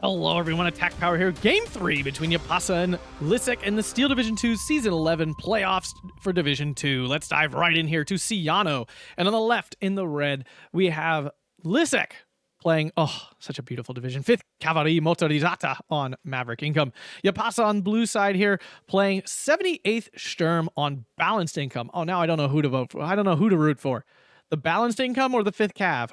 Hello everyone, Attack Power here. Game 3 between Jaapaasa and Liszek in the Steel Division 2 Season 11 playoffs for Division 2. Let's dive right in here to Sianno. And on the left, in the red, we have Liszek playing, such a beautiful division, 5th Cavalrie Motorizata on Maverick Income. Jaapaasa on blue side here, playing 78th Sturm on Balanced Income. Oh, now I don't know who to vote for. I don't know who to root for. The Balanced Income or the 5th Cav?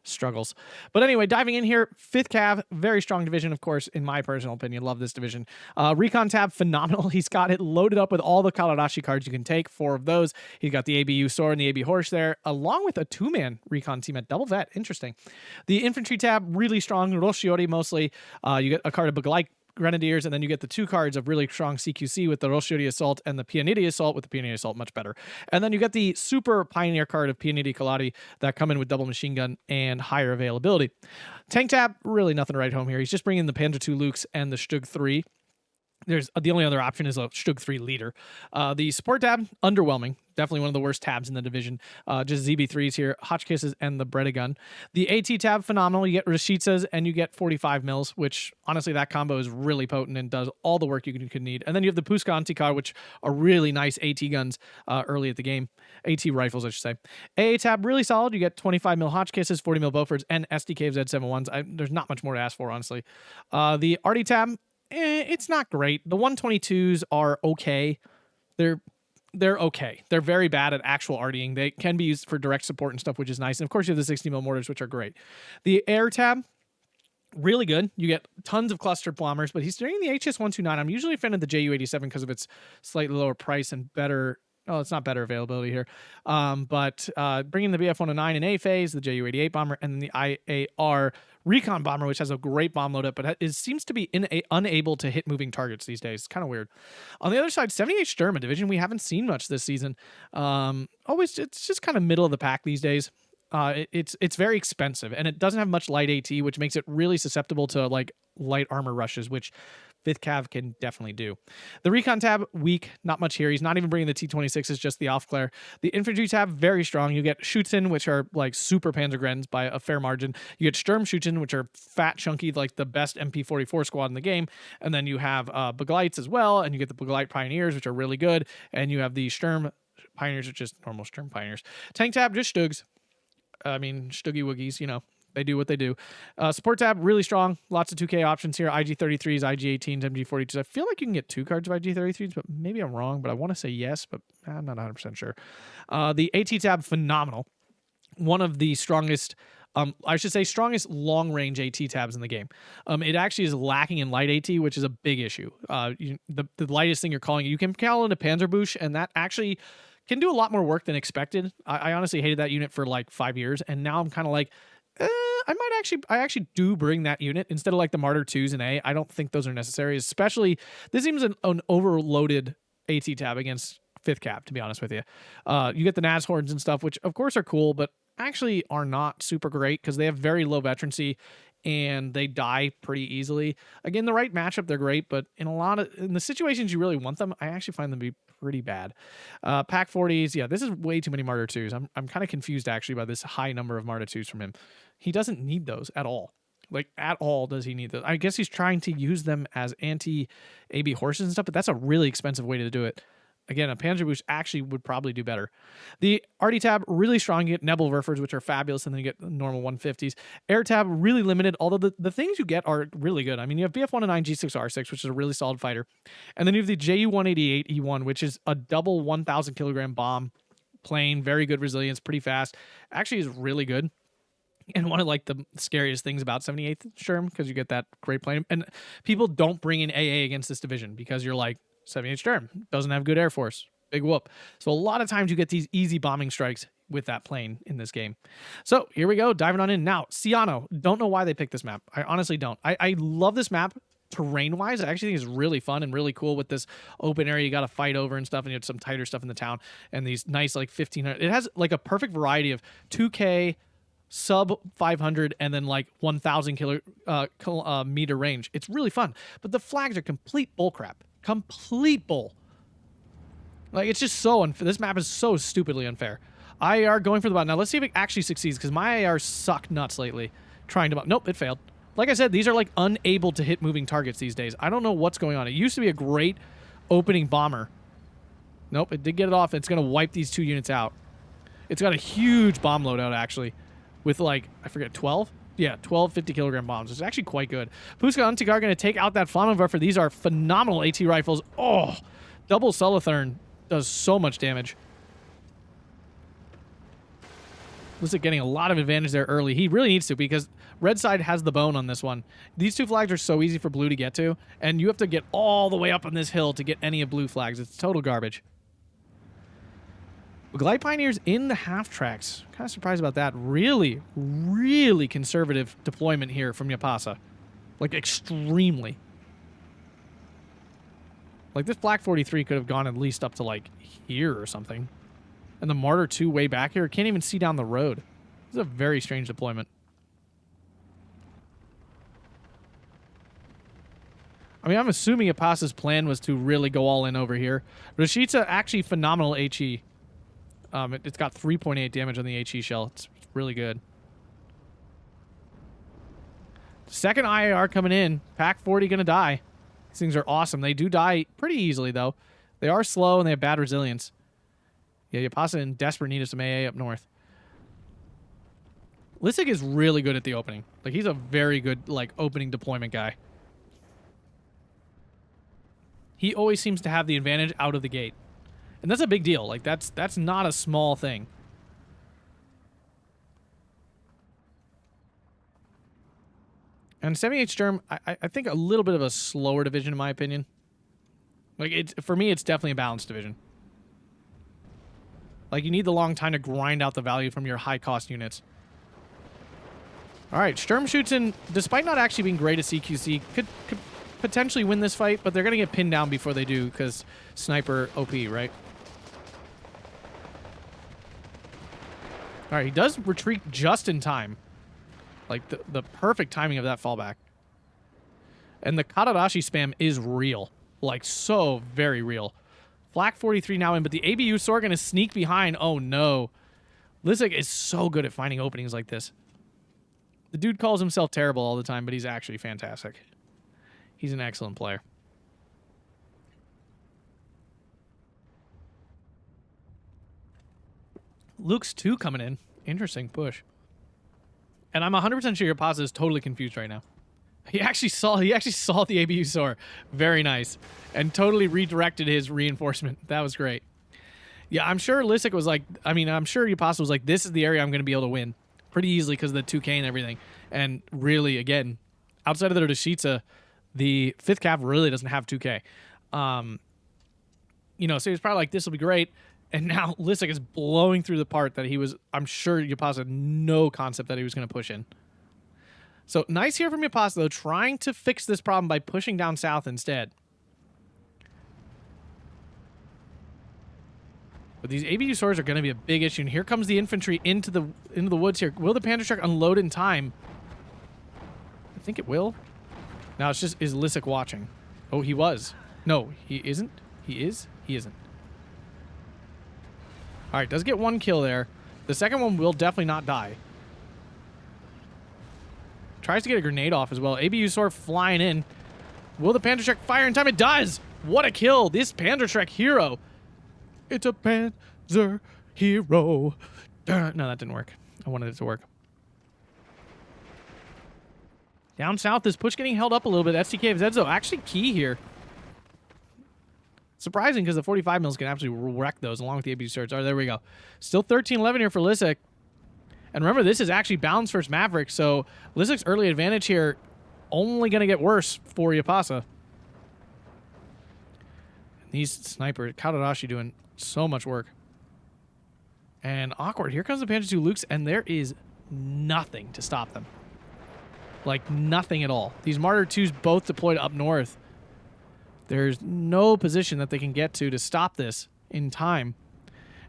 Struggles. But anyway, diving in here, 5th Cav, very strong division, of course, in my personal opinion. Love this division. Recon tab, phenomenal. He's got it loaded up with all the Kalarashi cards you can take, 4 of those. He's got the ABU sword and the AB horse there, along with a 2-man recon team at double vet. Interesting. The infantry tab, really strong. Roshiori mostly. You get a card of Baglike Grenadiers, and then you get the 2 cards of really strong CQC with the Roshiori Assault and the Pianiti Assault with the Pianiti Assault much better. And then you get the super Pioneer card of Pianiti Kalari that come in with double machine gun and higher availability. Tank tab, really nothing to write home here. He's just bringing the Panzer II Lukes and the Stug 3. There's the only other option is a Stug 3 leader. The support tab, underwhelming. Definitely one of the worst tabs in the division. Just ZB3s here, Hotchkisses, and the Breda The AT tab, phenomenal. You get Rashitsas and you get 45 mils, which honestly that combo is really potent and does all the work you could need. And then you have the Puska Anti-Car, which are really nice AT guns early at the game. AT rifles, I should say. AA tab, really solid. You get 25 mil Hotchkisses, 40 mil Beauforts, and SDKs Z71s. There's not much more to ask for, honestly. The Arty tab, it's not great. The 122s are okay. They're okay. They're very bad at actual artying. They can be used for direct support and stuff, which is nice. And of course, you have the 60mm mortars, which are great. The air tab, really good. You get tons of cluster bombers, but he's doing the HS-129. I'm usually a fan of the Ju-87 because of its slightly lower price and better. Oh, it's not better availability here. But bringing the BF-109 in A phase, the Ju-88 bomber, and then the IAR recon bomber, which has a great bomb load up, but it seems to be unable to hit moving targets these days. It's kind of weird. On the other side, 78 Sturm, a division we haven't seen much this season. It's just kind of middle of the pack these days. It's very expensive, and it doesn't have much light AT, which makes it really susceptible to like light armor rushes, which 5th Cav can definitely do. The Recon tab, weak, not much here. He's not even bringing the T-26, it's just the Aufklär. The Infantry tab, very strong. You get Schützen, which are like super Panzergrens by a fair margin. You get Sturm Schützen, which are fat, chunky, like the best MP44 squad in the game. And then you have Begleits as well, and you get the Begleit Pioneers, which are really good. And you have the Sturm Pioneers, which are just normal Sturm Pioneers. Tank tab, just Stugs. I mean, Stuggy Woogies, you know. They do what they do. Support tab, really strong. Lots of 2K options here. IG-33s, IG-18s, MG-42s. I feel like you can get 2 cards of IG-33s, but maybe I'm wrong. But I want to say yes, but I'm not 100% sure. The AT tab, phenomenal. One of the strongest, strongest long-range AT tabs in the game. It actually is lacking in light AT, which is a big issue. The lightest thing you're calling it. You can call it a Panzerbusch, and that actually can do a lot more work than expected. I honestly hated that unit for like 5 years, and now I'm kind of like, I actually do bring that unit instead of like the Martyr 2s and A. I don't think those are necessary, especially this seems an overloaded AT tab against 5th Cav, to be honest with you. You get the Nashorns and stuff, which of course are cool, but actually are not super great because they have very low veterancy and they die pretty easily. Again, the right matchup, they're great, but in the situations you really want them, I actually find them to be pretty bad. Pack 40s, yeah, this is way too many Martyr 2s. I'm kind of confused actually by this high number of Martyr 2s from him. He doesn't need those at all. Like, at all does he need those. I guess he's trying to use them as anti-AB horses and stuff, but that's a really expensive way to do it. Again, a Panzerbusch actually would probably do better. The Arty tab, really strong. You get Nebelwerfers, which are fabulous, and then you get normal 150s. Air tab, really limited, although the things you get are really good. I mean, you have BF-109 G6R6, which is a really solid fighter. And then you have the Ju-188 E1, which is a double 1,000 kilogram bomb plane, very good resilience, pretty fast. Actually is really good. And one of like the scariest things about 78th Sturm, because you get that great plane. And people don't bring in AA against this division because you're like, 78th Sturm doesn't have good air force. Big whoop. So a lot of times you get these easy bombing strikes with that plane in this game. So here we go, diving on in. Now, Sianno, don't know why they picked this map. I honestly don't. I love this map terrain-wise. I actually think it's really fun and really cool with this open area you got to fight over and stuff, and you have some tighter stuff in the town, and these nice like 1,500. It has like a perfect variety of 2K, sub 500, and then like 1,000 meter range. It's really fun. But the flags are complete bullcrap. Complete bull. Like, it's just so unfair. This map is so stupidly unfair. IAR going for the bot. Now, let's see if it actually succeeds, because my IAR suck nuts lately. Trying to... Nope, it failed. Like I said, these are like unable to hit moving targets these days. I don't know what's going on. It used to be a great opening bomber. Nope, it did get it off. It's going to wipe these 2 units out. It's got a huge bomb loadout, actually, with like, I forget, 12? Yeah, 12 50-kilogram bombs. It's actually quite good. Puska and Antigar are going to take out that Flammenwerfer. These are phenomenal AT rifles. Oh, double Solothurn does so much damage. Liszek getting a lot of advantage there early. He really needs to, because red side has the bone on this one. These 2 flags are so easy for blue to get to, and you have to get all the way up on this hill to get any of blue flags. It's total garbage. Glide Pioneers in the half tracks. Kind of surprised about that. Really, really conservative deployment here from Jaapaasa. Like, extremely. Like, this Black 43 could have gone at least up to, like, here or something. And the Martyr 2 way back here can't even see down the road. This is a very strange deployment. I mean, I'm assuming Japaasa's plan was to really go all in over here. Rashidza, actually phenomenal HE. It's got 3.8 damage on the HE shell. It's really good. Second IAR coming in. Pack 40 going to die. These things are awesome. They do die pretty easily, though. They are slow, and they have bad resilience. Yeah, Jaapaasa in desperate need of some AA up north. Liszek is really good at the opening. Like, he's a very good, like, opening deployment guy. He always seems to have the advantage out of the gate. And that's a big deal. Like, that's not a small thing. And 78 Sturm, I think a little bit of a slower division, in my opinion. Like, for me, it's definitely a balanced division. Like, you need the long time to grind out the value from your high-cost units. All right, Sturm shoots in, despite not actually being great at CQC, could potentially win this fight, but they're going to get pinned down before they do, because sniper OP, right? All right, he does retreat just in time. Like, the perfect timing of that fallback. And the Kadarashi spam is real. Like, so very real. Flak 43 now in, but the ABU Sor going to sneak behind. Oh, no. Liszek is so good at finding openings like this. The dude calls himself terrible all the time, but he's actually fantastic. He's an excellent player. Luke's 2 coming in. Interesting push. And I'm 100% sure Jaapaasa is totally confused right now. He actually saw the ABU Sor. Very nice. And totally redirected his reinforcement. That was great. Yeah, I'm sure Liszek was like, I'm sure Jaapaasa was like, this is the area I'm going to be able to win. Pretty easily because of the 2K and everything. And really, again, outside of the Rashidza, the 5th Cav really doesn't have 2K. You know, so he was probably like, this will be great. And now Liszek is blowing through the part that he was, I'm sure Jaapaasa had no concept that he was going to push in. So nice here from Jaapaasa, though, trying to fix this problem by pushing down south instead. But these ABU swords are going to be a big issue. And here comes the infantry into the woods here. Will the Panther truck unload in time? I think it will. Now it's just, is Liszek watching? Oh, he was. No, he isn't. He is. He isn't. All right, does get 1 kill there. The second one will definitely not die. Tries to get a grenade off as well. ABU sword flying in. Will the Panther truck fire in time? It does. What a kill. This Panther truck hero. It's a Panzer hero. No, that didn't work. I wanted it to work. Down south, this push getting held up a little bit. STK of Zedzo actually key here. Surprising because the 45 mils can actually wreck those along with the ABU swords. All right, there we go. Still 13-11 here for Liszek. And remember, this is actually balanced versus Maverick, so Liszek's early advantage here only going to get worse for Jaapaasa. These snipers, Kadarashi doing so much work. And awkward. Here comes the Panther 2 Lukes, and there is nothing to stop them. Like, nothing at all. These Martyr 2s both deployed up north. There's no position that they can get to stop this in time.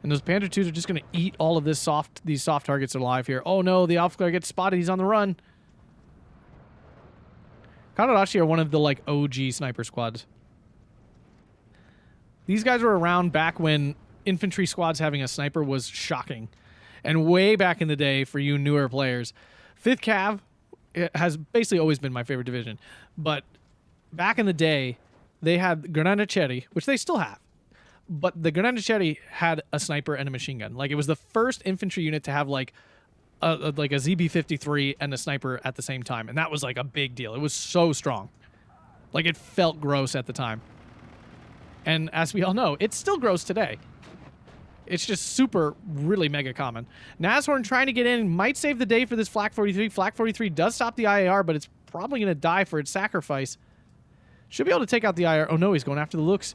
And those Panther 2s are just going to eat all of these soft targets alive here. Oh no, the Alpha Flare gets spotted. He's on the run. Kadarashi are one of the, like, OG sniper squads. These guys were around back when infantry squads having a sniper was shocking. And way back in the day for you newer players. 5th Cav it has basically always been my favorite division. But back in the day, they had Granatieri, which they still have. But the Granatieri had a sniper and a machine gun. Like, it was the first infantry unit to have like a ZB-53 and a sniper at the same time, and that was like a big deal. It was so strong. Like, it felt gross at the time. And as we all know, it's still gross today. It's just super, really mega common. Nashorn trying to get in, might save the day for this Flak 43. Flak 43 does stop the IAR, but it's probably going to die for its sacrifice. Should be able to take out the IAR. Oh no, he's going after the looks.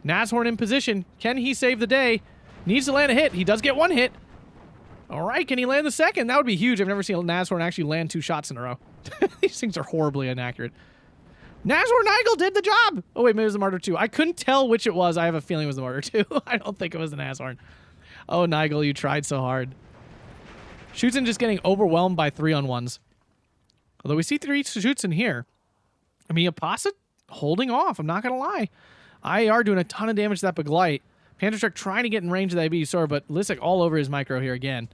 Nashorn in position. Can he save the day? Needs to land a hit. He does get one hit. All right, can he land the second? That would be huge. I've never seen a Nashorn actually land 2 shots in a row. These things are horribly inaccurate. Nashorn Nigel did the job. Oh, wait, maybe it was the Martyr 2. I couldn't tell which it was. I have a feeling it was the Martyr 2. I don't think it was the Nashorn. Oh, Nigel, you tried so hard. Schutzen just getting overwhelmed by 3-on-1s. Although we see 3 Schutzen here. I mean, Jaapaasa holding off. I'm not going to lie. IAR doing a ton of damage to that Beglite. Panzerstruck trying to get in range of that ABU but Liszek all over his micro here again.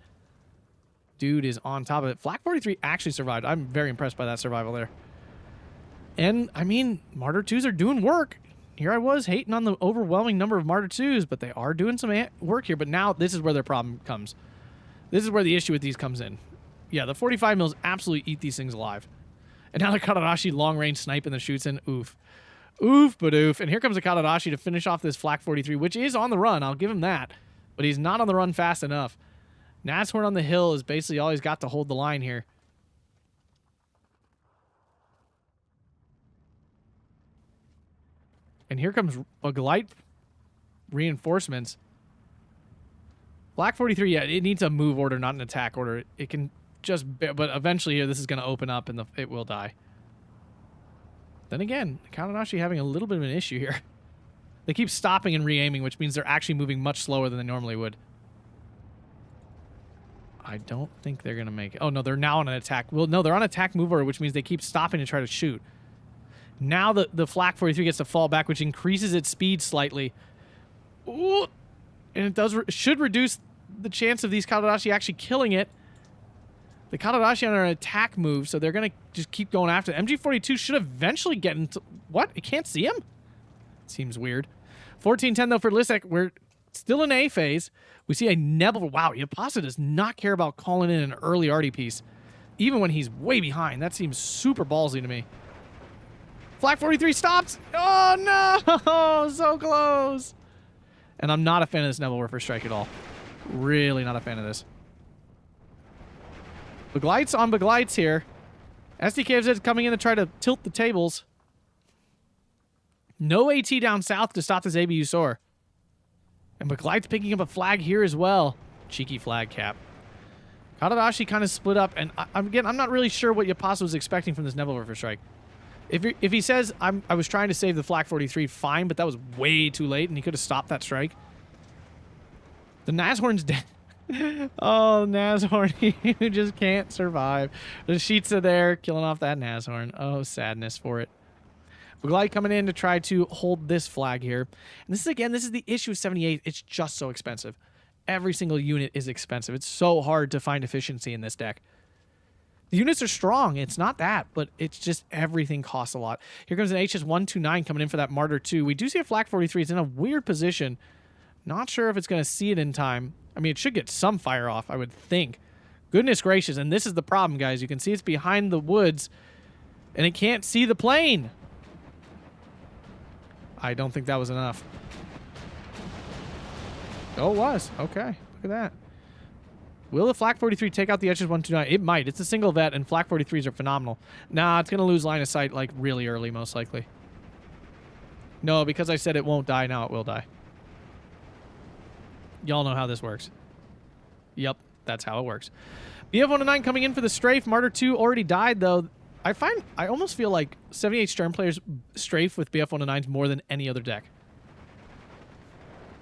Dude is on top of it. Flak 43 actually survived. I'm very impressed by that survival there. And, I mean, Martyr 2s are doing work. Here I was hating on the overwhelming number of Martyr 2s, but they are doing some work here. But now this is where their problem comes. This is where the issue with these comes in. Yeah, the 45 mils absolutely eat these things alive. And now the Kadarashi long-range sniping the Schutzen. Oof. Oof, but oof. And here comes the Kadarashi to finish off this Flak 43, which is on the run. I'll give him that. But he's not on the run fast enough. Nashorn on the hill is basically all he's got to hold the line here. And here comes a Glide reinforcements. Flak 43, yeah, it needs a move order, not an attack order. It can just, but eventually here, this is going to open up and it will die. Then again, Kadarashi having a little bit of an issue here. They keep stopping and re-aiming, which means they're actually moving much slower than they normally would. I don't think they're going to make it. Oh, no, they're now on an attack. Well, no, they're on attack move order, which means they keep stopping to try to shoot. Now the Flak 43 gets to fall back, which increases its speed slightly. Ooh, and it should reduce the chance of these Kadarashi actually killing it. The Kadarashi are on an attack move, so they're going to just keep going after it. MG42 should eventually get into... What? It can't see him? Seems weird. 14-10, though, for Liszek. We're still in A phase. We see a Nebel... Wow, Jaapaasa does not care about calling in an early arty piece, even when he's way behind. That seems super ballsy to me. Flak 43 stops! Oh, no! So close! And I'm not a fan of this Nebel Warfare Strike at all. Really not a fan of this. Beglites on Beglites here. SDKFZ coming in to try to tilt the tables. No AT down south to stop this ABU Soar. And Beglites picking up a flag here as well. Cheeky flag cap. Kadarashi kind of split up, and again, I'm not really sure what Jaapaasa was expecting from this Nebel Warfare Strike. If he says, I was trying to save the Flak 43, fine, but that was way too late, and he could have stopped that strike. The Nashorn's dead. Oh, Nashorn, you just can't survive. The Sheetsa there, killing off that Nashorn. Oh, sadness for it. Beglite coming in to try to hold this flag here. And this is the issue with 78. It's just so expensive. Every single unit is expensive. It's so hard to find efficiency in this deck. The units are strong. It's not that, but it's just everything costs a lot. Here comes an HS129 coming in for that Martyr 2. We do see a Flak 43. It's in a weird position. Not sure if it's going to see it in time. I mean, it should get some fire off, I would think. Goodness gracious, and this is the problem, guys. You can see it's behind the woods, and it can't see the plane. I don't think that was enough. Oh, it was. Okay, look at that. Will the Flak 43 take out the HS129? It might. It's a single vet, and Flak 43s are phenomenal. Nah, it's going to lose line of sight, like, really early, most likely. No, because I said it won't die, now it will die. Y'all know how this works. Yep, that's how it works. BF-109 coming in for the strafe. Martyr 2 already died, though. I almost feel like 78 Sturm players strafe with BF-109s more than any other deck.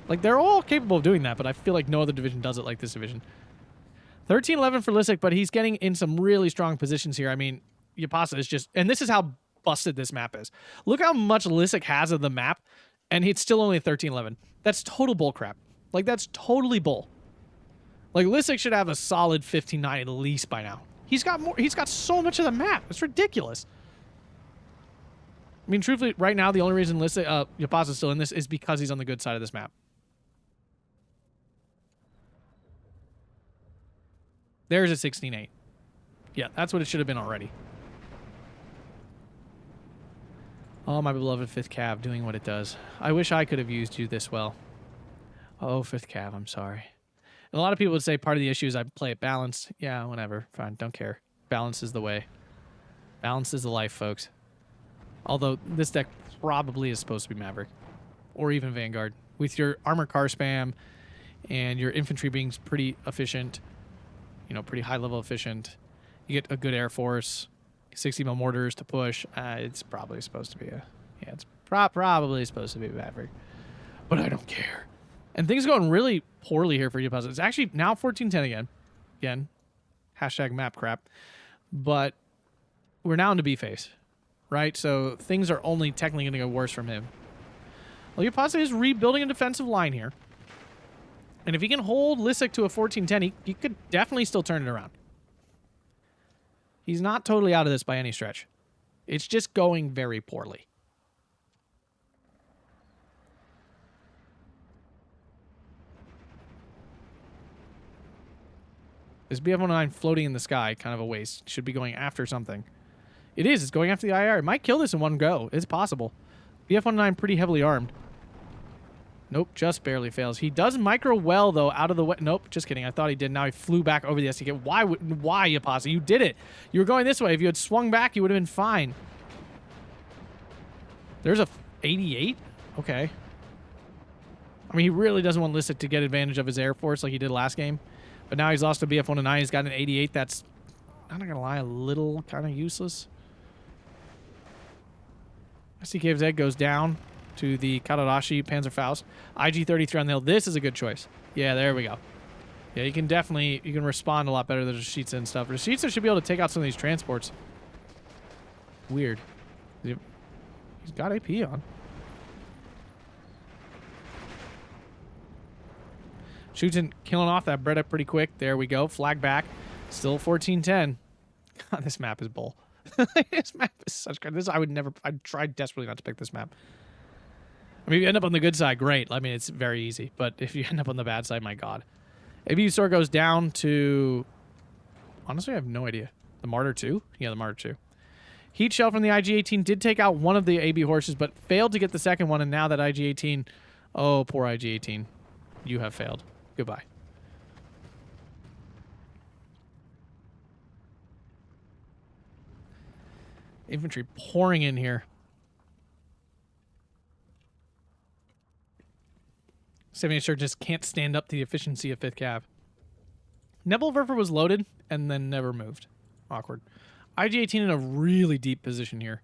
Like, they're all capable of doing that, but I feel like no other division does it like this division. 13-11 for Liszek, but he's getting in some really strong positions here. I mean, Jaapaasa is just... And this is how busted this map is. Look how much Liszek has of the map, and it's still only 13-11. That's total bullcrap. Like, that's totally bull. Like, Liszek should have a solid 15-9 at least by now. He's got more. He's got so much of the map. It's ridiculous. I mean, truthfully, right now, the only reason Jaapaasa is still in this is because he's on the good side of this map. There's a 16-8. Yeah, that's what it should have been already. Oh, my beloved 5th Cav doing what it does. I wish I could have used you this well. Oh, 5th Cav, I'm sorry. And a lot of people would say part of the issue is I play it balanced. Yeah, whatever. Fine, don't care. Balance is the way. Balance is the life, folks. Although this deck probably is supposed to be Maverick. Or even Vanguard. With your armor car spam and your infantry being pretty efficient. You know, pretty high level efficient. You get a good air force. 60 mil mortars to push. It's probably supposed to be a... Yeah, it's probably supposed to be a Maverick. But I don't care. And things are going really poorly here for Jaapaasa. It's actually now 14-10 again. Again. Hashtag map crap. But we're now into B-phase. Right? So things are only technically going to go worse from him. Well, Jaapaasa is rebuilding a defensive line here. And if he can hold Liszek to a 14-10, he could definitely still turn it around. He's not totally out of this by any stretch. It's just going very poorly. This BF-109 floating in the sky, kind of a waste. Should be going after something. It is. It's going after the IR. It might kill this in one go. It's possible. BF-109 pretty heavily armed. Nope, just barely fails. He does micro well, though, out of the way. Nope, just kidding. I thought he did. Now he flew back over the SDK. Why, Jaapaasa? You did it. You were going this way. If you had swung back, you would have been fine. There's a 88? Okay. I mean, he really doesn't want Liszek to get advantage of his Air Force like he did last game. But now he's lost to BF-109. He's got an 88. That's, I'm not going to lie, a little kind of useless. SDK's goes down to the Kadarashi Panzerfaust. IG-33 on the hill. This is a good choice. Yeah, there we go. Yeah, you can respond a lot better than Rashitsa and stuff. Rashitsa should be able to take out some of these transports. Weird. He's got AP on. Shooting, killing off that Breda pretty quick. There we go. Flag back. Still 14-10. God, this map is bull. This map is such good. I'd try desperately not to pick this map. I mean, if you end up on the good side, great. I mean, it's very easy. But if you end up on the bad side, my God. AB store goes down to... Honestly, I have no idea. The Martyr 2? Yeah, the Martyr 2. Heat shell from the IG-18 did take out one of the AB horses, but failed to get the second one. And now that IG-18... Oh, poor IG-18. You have failed. Goodbye. Infantry pouring in here. 78 sure just can't stand up to the efficiency of 5th Cav. Nebelwerfer was loaded and then never moved. Awkward. IG-18 in a really deep position here.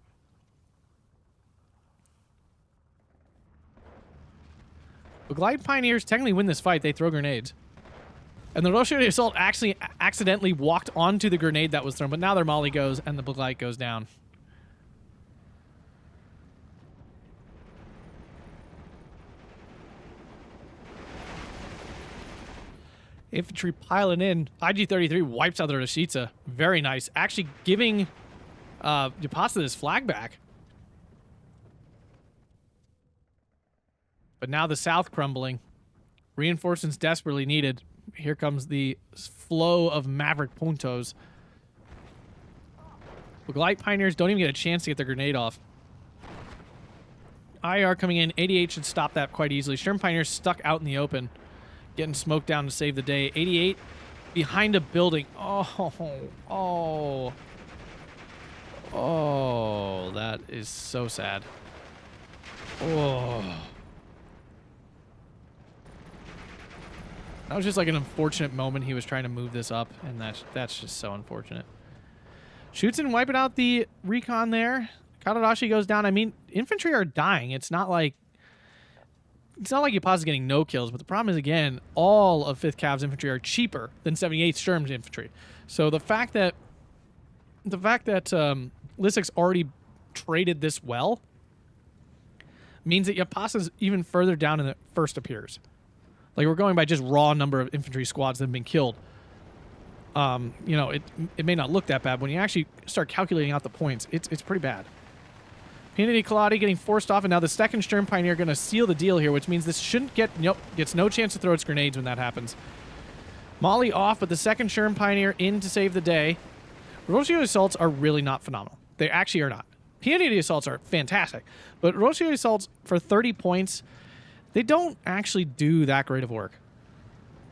The Glide Pioneers technically win this fight. They throw grenades. And the Roshiri Assault actually accidentally walked onto the grenade that was thrown, but now their Molly goes and the Glide goes down. Infantry piling in. IG-33 wipes out the Rashitsa. Very nice. Actually giving Jaapaasa this flag back. But now the south crumbling. Reinforcements desperately needed. Here comes the flow of Maverick Puntos. The Glide Pioneers don't even get a chance to get their grenade off. IR coming in. 88 should stop that quite easily. Sturm Pioneers stuck out in the open. Getting smoked down to save the day. 88 behind a building. Oh, that is so sad. Oh. That was just like an unfortunate moment. He was trying to move this up, and that's just so unfortunate. Shoots and wiping out the recon there. Kadarashi goes down. I mean, infantry are dying. It's not like Jaapaasa's getting no kills, but the problem is, again, all of 5th Cav's infantry are cheaper than 78th Sturm's infantry. So the fact that Liszek's already traded this well means that Jaapaasa's even further down in the first appears. Like, we're going by just raw number of infantry squads that have been killed. You know, it may not look that bad. When you actually start calculating out the points, it's pretty bad. Peanity Kaladi getting forced off, and now the second Sturm Pioneer going to seal the deal here, which means this shouldn't get... Nope, gets no chance to throw its grenades when that happens. Molly off, but the second Sturm Pioneer in to save the day. Roshio Assaults are really not phenomenal. They actually are not. Peanity Assaults are fantastic, but Roshio Assaults for 30 points, they don't actually do that great of work.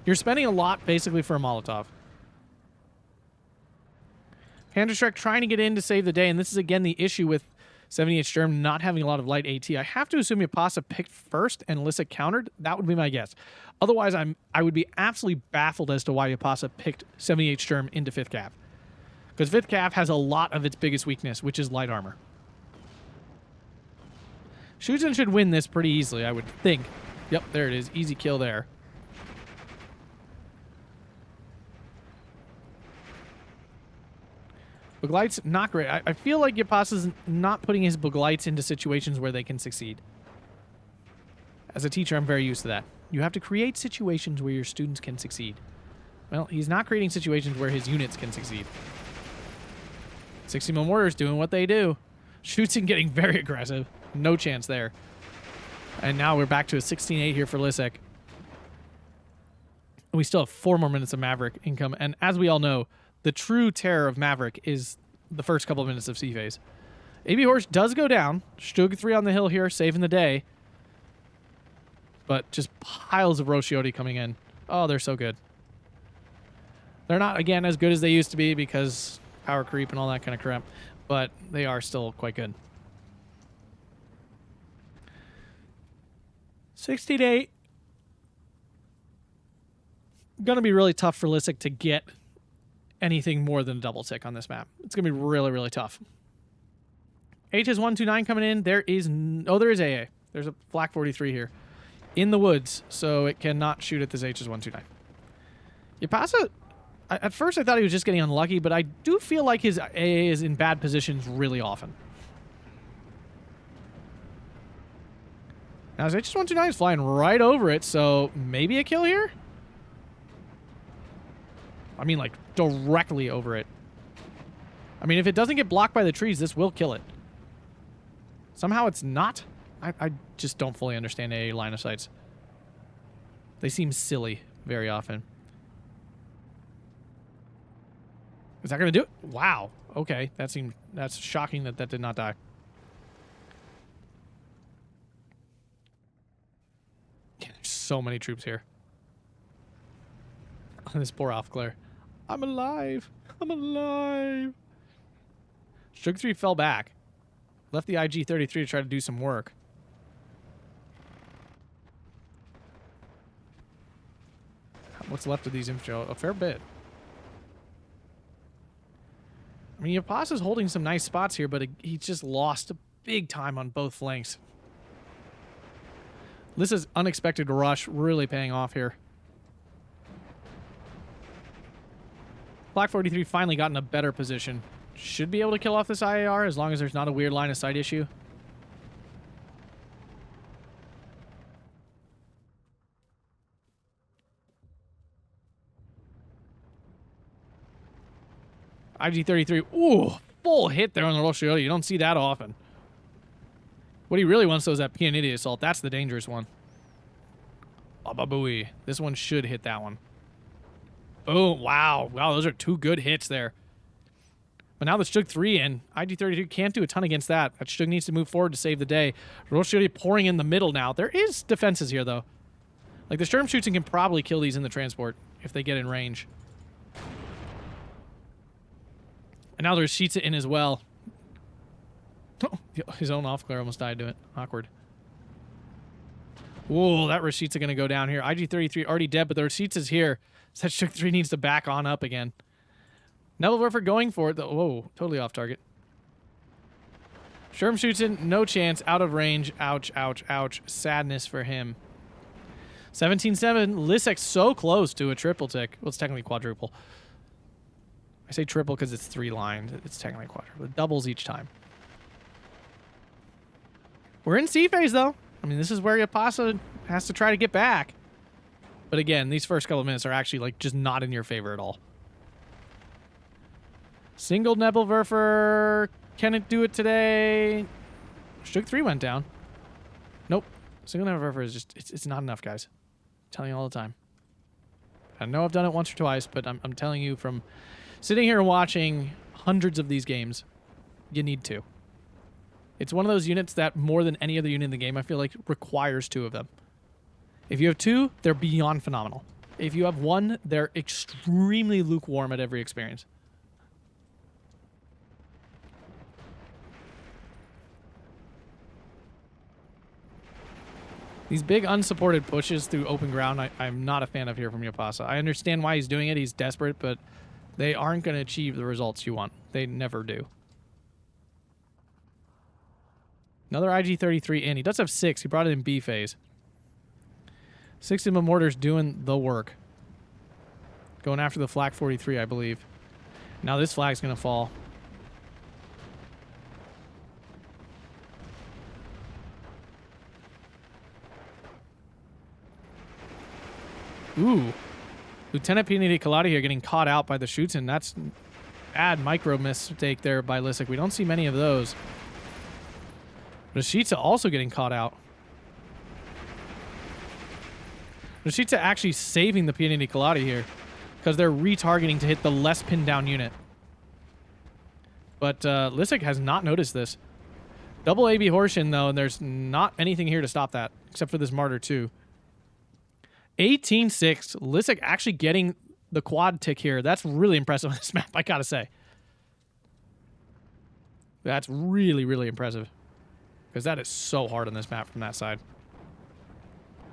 You're spending a lot, basically, for a Molotov. Panderschreck trying to get in to save the day, and this is, again, the issue with 78 Sturm not having a lot of light AT. I have to assume Jaapaasa picked first and Liszek countered. That would be my guess. Otherwise, I would be absolutely baffled as to why Jaapaasa picked 78 Sturm into 5th Cav. Because 5th Cav has a lot of its biggest weakness, which is light armor. Schutzen should win this pretty easily, I would think. Yep, there it is. Easy kill there. Buglites, not great. I feel like Jaapaasa's not putting his Buglites into situations where they can succeed. As a teacher, I'm very used to that. You have to create situations where your students can succeed. Well, he's not creating situations where his units can succeed. 60 Mortars doing what they do. Schutzen getting very aggressive. No chance there. And now we're back to a 16-8 here for Liszek. We still have 4 more minutes of Maverick income. And as we all know, the true terror of Maverick is the first couple of minutes of C phase. AB Horse does go down. Stug 3 on the hill here, saving the day. But just piles of Roscioti coming in. Oh, they're so good. They're not, again, as good as they used to be because power creep and all that kind of crap. But they are still quite good. 68. Going to be really tough for Liszek to get anything more than a double tick on this map. It's going to be really, really tough. HS129 coming in. There is... Oh, there is AA. There's a Flak 43 here. In the woods, so it cannot shoot at this HS129. Jaapaasa... At first, I thought he was just getting unlucky, but I do feel like his AA is in bad positions really often. Now, his HS129 is flying right over it, so maybe a kill here? I mean, like, directly over it. I mean, if it doesn't get blocked by the trees, this will kill it. Somehow it's not. I just don't fully understand AA line of sights. They seem silly very often. Is that going to do it? Wow. Okay. That's shocking that did not die. Yeah, there's so many troops here. This poor Aufklär. I'm alive. I'm alive. Stug 3 fell back. Left the IG-33 to try to do some work. What's left of these infantry? A fair bit. I mean, Jaapaasa's holding some nice spots here, but he just lost big time on both flanks. This is unexpected rush really paying off here. Black 43 finally got in a better position. Should be able to kill off this IAR as long as there's not a weird line of sight issue. IG-33, ooh, full hit there on the Roscioti. You don't see that often. What he really wants, though, is that Pianity Assault. That's the dangerous one. Ababooey. This one should hit that one. Oh, wow. Wow, those are 2 good hits there. But now the Stug 3 in. IG-32 can't do a ton against that. That Stug needs to move forward to save the day. Roscioti pouring in the middle now. There is defenses here, though. Like, the Sturmschützen can probably kill these in the transport if they get in range. And now there's Sheetza in as well. Oh, his own Aufklär almost died to it. Awkward. Whoa, that Rashid's going to go down here. IG-33 already dead, but the Rashid's here. So that Stug 3 needs to back on up again. Nebelwerfer going for it. Whoa, totally off target. Sturmschützen, no chance. Out of range. Ouch, ouch, ouch. Sadness for him. 17-7. Liszek so close to a triple tick. Well, it's technically quadruple. I say triple because it's 3 lines. It's technically quadruple. It doubles each time. We're in C phase, though. I mean, this is where Jaapaasa has to try to get back. But again, these first couple of minutes are actually, like, just not in your favor at all. Single Nebelwerfer. Can it do it today? Stroke 3 went down. Nope. Single Nebelwerfer is just, it's not enough, guys. I'm telling you all the time. I know I've done it once or twice, but I'm telling you from sitting here and watching hundreds of these games, you need 2. It's one of those units that more than any other unit in the game, I feel like requires 2 of them. If you have 2, they're beyond phenomenal. If you have 1, they're extremely lukewarm at every experience. These big unsupported pushes through open ground, I'm not a fan of here from Jaapaasa. I understand why he's doing it. He's desperate, but they aren't going to achieve the results you want. They never do. Another IG-33 in. He does have 6. He brought it in B phase. 6 Sigma mortars doing the work. Going after the Flak 43, I believe. Now this flag's going to fall. Ooh. Lieutenant Pianiti Kaladi here getting caught out by the shoots, and that's bad micro mistake there by Liszek. We don't see many of those. Rashitsa also getting caught out. Rashitsa actually saving the Pianiti Kaladi here because they're retargeting to hit the less pinned down unit. But Liszek has not noticed this. Double AB Horshin, though, and there's not anything here to stop that except for this Martyr 2. 18-6. Liszek actually getting the quad tick here. That's really impressive on this map, I gotta say. That's really, really impressive. Because that is so hard on this map from that side.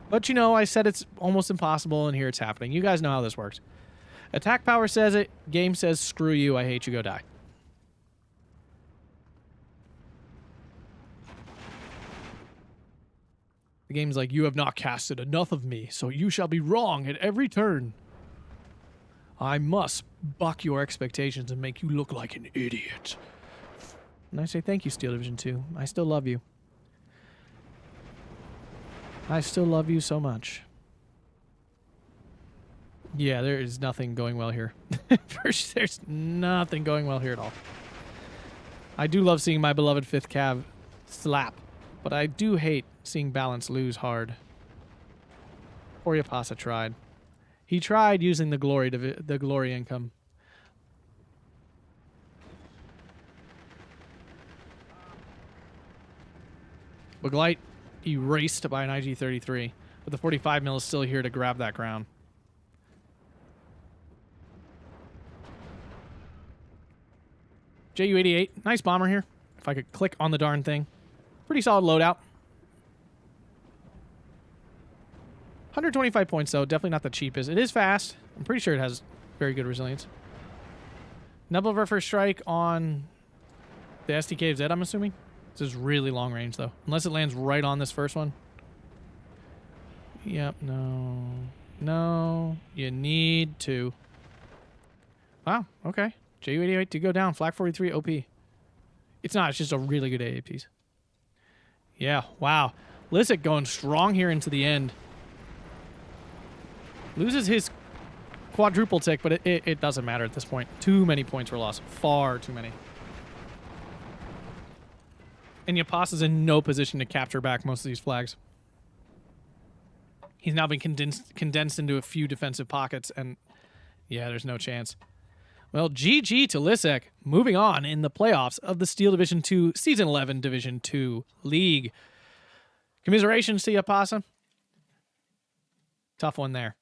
But, you know, I said it's almost impossible, and here it's happening. You guys know how this works. Attack power says it. Game says, screw you, I hate you, go die. The game's like, you have not casted enough of me, so you shall be wrong at every turn. I must buck your expectations and make you look like an idiot. And I say thank you, Steel Division 2. I still love you. I still love you so much. Yeah, there is nothing going well here. There's nothing going well here at all. I do love seeing my beloved 5th Cav slap, but I do hate seeing Balance lose hard. Poor Jaapaasa tried. He tried using the glory income. Baglite erased by an IG-33, but the 45 mil is still here to grab that ground. JU-88, nice bomber here. If I could click on the darn thing. Pretty solid loadout. 125 points, though. Definitely not the cheapest. It is fast. I'm pretty sure it has very good resilience. Nebelwerfer strike on the SDKZ, I'm assuming. This is really long range, though. Unless it lands right on this first one. Yep, no. No. You need to. Wow, okay. JU-88 to go down. Flak 43 OP. It's not. It's just a really good AAPs. Yeah, wow. Liszek going strong here into the end. Loses his quadruple tick, but it doesn't matter at this point. Too many points were lost. Far too many. And Jaapaasa's in no position to capture back most of these flags. He's now been condensed into a few defensive pockets, and yeah, there's no chance. Well, GG to Liszek, moving on in the playoffs of the Steel Division 2 Season 11 Division 2 League. Commiserations to Jaapaasa. Tough one there.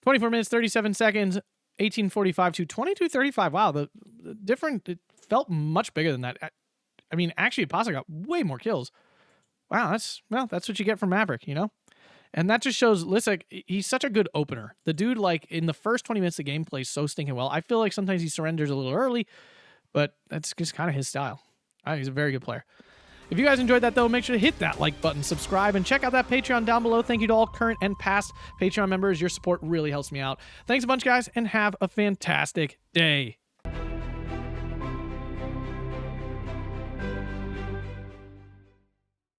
24 minutes, 37 seconds, 18:45 to 22:35. Wow, the different, it felt much bigger than that. I mean, actually, Jaapaasa got way more kills. Wow, that's what you get from Maverick, you know? And that just shows Liszek, he's such a good opener. The dude, like, in the first 20 minutes of the game plays so stinking well. I feel like sometimes he surrenders a little early, but that's just kind of his style. He's a very good player. If you guys enjoyed that, though, make sure to hit that like button, subscribe, and check out that Patreon down below. Thank you to all current and past Patreon members. Your support really helps me out. Thanks a bunch, guys, and have a fantastic day.